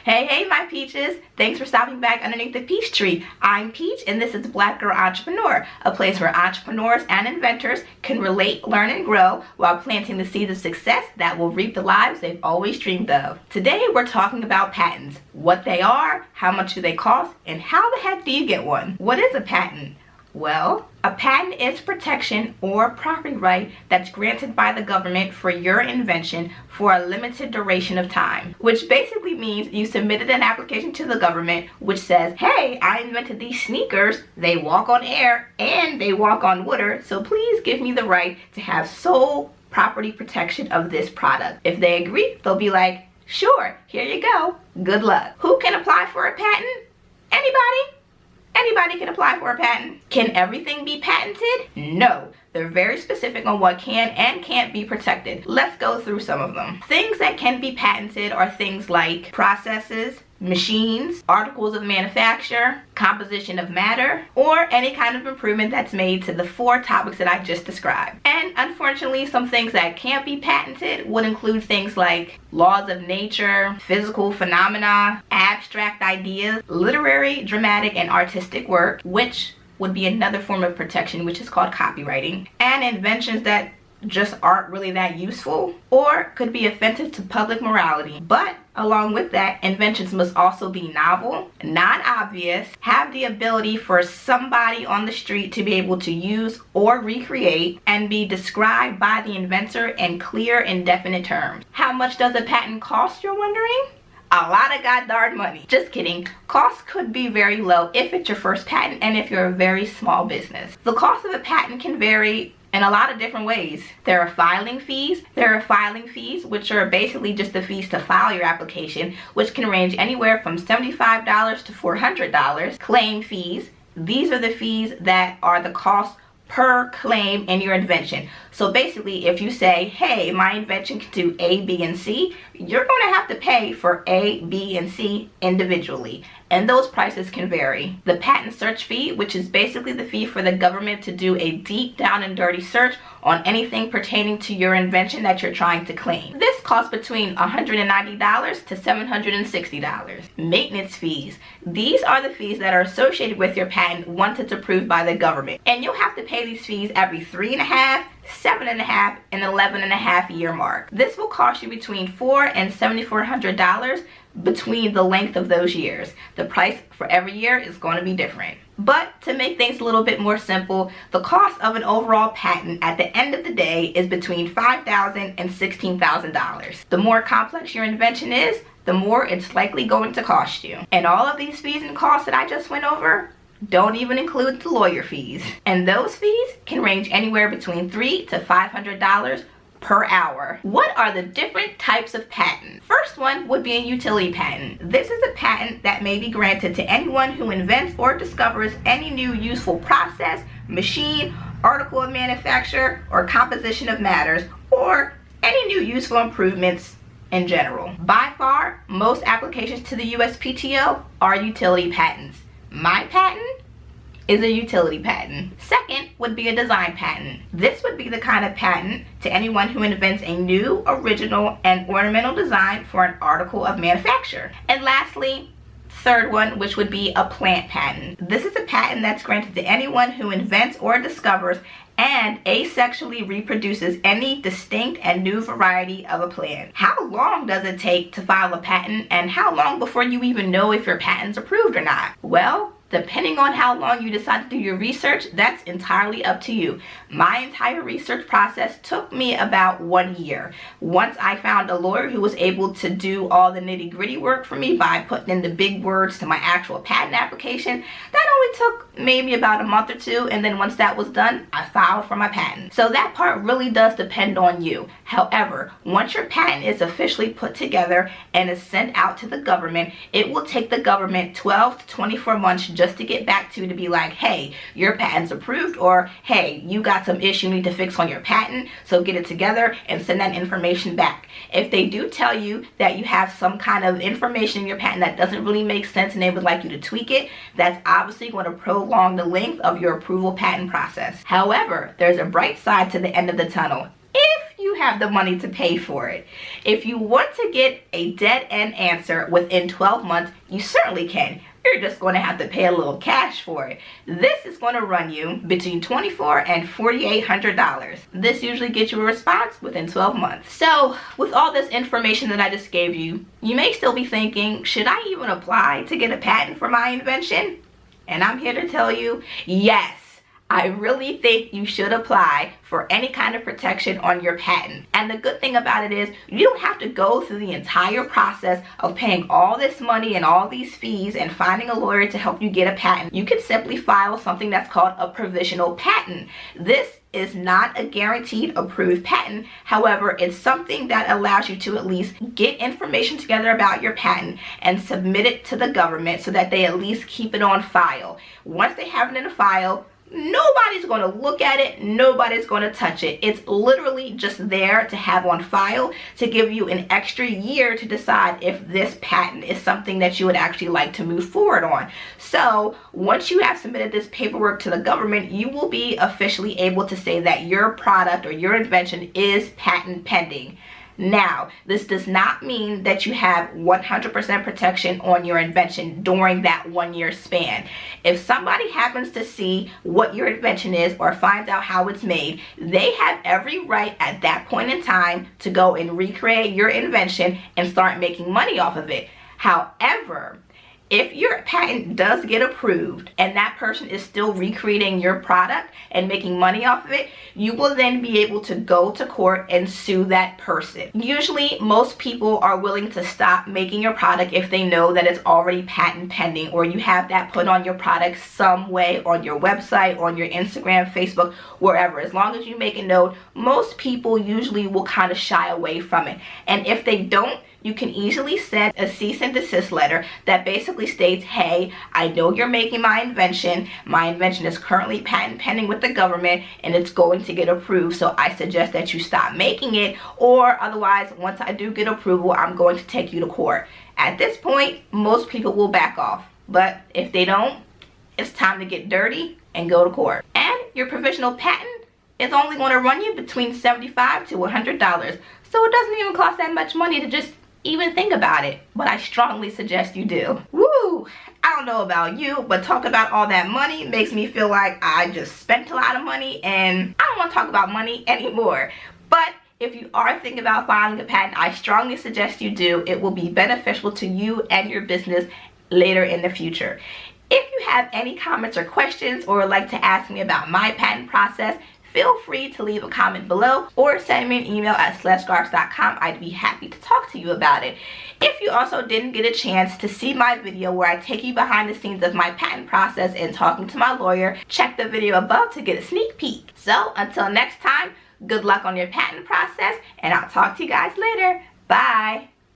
Hey my peaches, thanks for stopping back underneath the peach tree. I'm Peach and this is Black Girl Entrepreneur, a place where entrepreneurs and inventors can relate, learn, and grow while planting the seeds of success that will reap the lives they've always dreamed of. Today we're talking about patents, what they are, how much do they cost, and how the heck do you get one? What is a patent? Well, a patent is protection or property right that's granted by the government for your invention for a limited duration of time, which basically means you submitted an application to the government which says, hey, I invented these sneakers, they walk on air and they walk on water, so please give me the right to have sole property protection of this product. If they agree, they'll be like, sure, here you go, good luck. Who can apply for a patent? Anybody? Anybody can apply for a patent. Can everything be patented? No. They're very specific on what can and can't be protected. Let's go through some of them. Things that can be patented are things like processes, machines, articles of manufacture, composition of matter, or any kind of improvement that's made to the 4 topics that I just described. And unfortunately, some things that can't be patented would include things like laws of nature, physical phenomena, abstract ideas, literary, dramatic, and artistic work, which would be another form of protection, which is called copywriting, and inventions that just aren't really that useful or could be offensive to public morality. But along with that, inventions must also be novel, non-obvious, have the ability for somebody on the street to be able to use or recreate, and be described by the inventor in clear and definite terms. How much does a patent cost, you're wondering? A lot of god-darn money. Just kidding. Costs could be very low if it's your first patent and if you're a very small business. The cost of a patent can vary in a lot of different ways. There are filing fees. Which are basically just the fees to file your application, which can range anywhere from $75 to $400. Claim fees. These are the fees that are the cost per claim in your invention. So basically, if you say, hey, my invention can do A, B, and C, you're going to have to pay for A, B, and C individually. And those prices can vary. The patent search fee, which is basically the fee for the government to do a deep down and dirty search on anything pertaining to your invention that you're trying to claim. This costs between $190 to $760. Maintenance fees. These are the fees that are associated with your patent once it's approved by the government. And you'll have to pay these fees every 3.5, 7.5, and 11.5 year mark. This will cost you between $400 and $7,400 between the length of those years. The price for every year is going to be different. But to make things a little bit more simple, the cost of an overall patent at the end of the day is between $5,000 and $16,000. The more complex your invention is, the more it's likely going to cost you. And all of these fees and costs that I just went over don't even include the lawyer fees. And those fees can range anywhere between $300 to $500 per hour. What are the different types of patent? First one would be a utility patent. This is a patent that may be granted to anyone who invents or discovers any new useful process, machine, article of manufacture, or composition of matters, or any new useful improvements in general. By far, most applications to the USPTO are utility patents. My patent is a utility patent. Second would be a design patent. This would be the kind of patent to anyone who invents a new, original, and ornamental design for an article of manufacture. And lastly, third one, which would be a plant patent. This is a patent that's granted to anyone who invents or discovers and asexually reproduces any distinct and new variety of a plant. How long does it take to file a patent, and how long before you even know if your patent's approved or not? Well, depending on how long you decide to do your research, that's entirely up to you. My entire research process took me about 1 year. Once I found a lawyer who was able to do all the nitty-gritty work for me by putting in the big words to my actual patent application, that only took maybe about a month or 2, and then once that was done, I filed for my patent. So that part really does depend on you. However, once your patent is officially put together and is sent out to the government, it will take the government 12 to 24 months just to get back to be like, hey, your patent's approved, or hey, you got some issue you need to fix on your patent, so get it together and send that information back. If they do tell you that you have some kind of information in your patent that doesn't really make sense and they would like you to tweak it, that's obviously going to prolong the length of your approval patent process. However, there's a bright side to the end of the tunnel. If you have the money to pay for it. If you want to get a dead-end answer within 12 months, you certainly can. You're just going to have to pay a little cash for it. This is going to run you between $2,400 and $4,800. This usually gets you a response within 12 months. So with all this information that I just gave you, you may still be thinking, should I even apply to get a patent for my invention? And I'm here to tell you, yes. I really think you should apply for any kind of protection on your patent. And the good thing about it is you don't have to go through the entire process of paying all this money and all these fees and finding a lawyer to help you get a patent. You can simply file something that's called a provisional patent. This is not a guaranteed approved patent. However, it's something that allows you to at least get information together about your patent and submit it to the government so that they at least keep it on file. Once they have it in a file, nobody's going to look at it, nobody's going to touch it. It's literally just there to have on file to give you an extra year to decide if this patent is something that you would actually like to move forward on. So once you have submitted this paperwork to the government, you will be officially able to say that your product or your invention is patent pending. Now, this does not mean that you have 100% protection on your invention during that 1 year span. If somebody happens to see what your invention is or finds out how it's made, they have every right at that point in time to go and recreate your invention and start making money off of it. However, if your patent does get approved and that person is still recreating your product and making money off of it, you will then be able to go to court and sue that person. Usually, most people are willing to stop making your product if they know that it's already patent pending or you have that put on your product some way on your website, on your Instagram, Facebook, wherever. As long as you make a note, most people usually will kind of shy away from it. And if they don't, you can easily send a cease and desist letter that basically states, hey, I know you're making my invention. My invention is currently patent pending with the government and it's going to get approved. So I suggest that you stop making it, or otherwise, once I do get approval, I'm going to take you to court. At this point, most people will back off. But if they don't, it's time to get dirty and go to court. And your provisional patent is only going to run you between $75 to $100. So it doesn't even cost that much money to just even think about it, but I strongly suggest you do. Woo! I don't know about you, but talk about all that money makes me feel like I just spent a lot of money and I don't want to talk about money anymore. But if you are thinking about filing a patent, I strongly suggest you do. It will be beneficial to you and your business later in the future. If you have any comments or questions or would like to ask me about my patent process, feel free to leave a comment below or send me an email at sledgescarf.com. I'd be happy to talk to you about it. If you also didn't get a chance to see my video where I take you behind the scenes of my patent process and talking to my lawyer, check the video above to get a sneak peek. So until next time, good luck on your patent process and I'll talk to you guys later. Bye.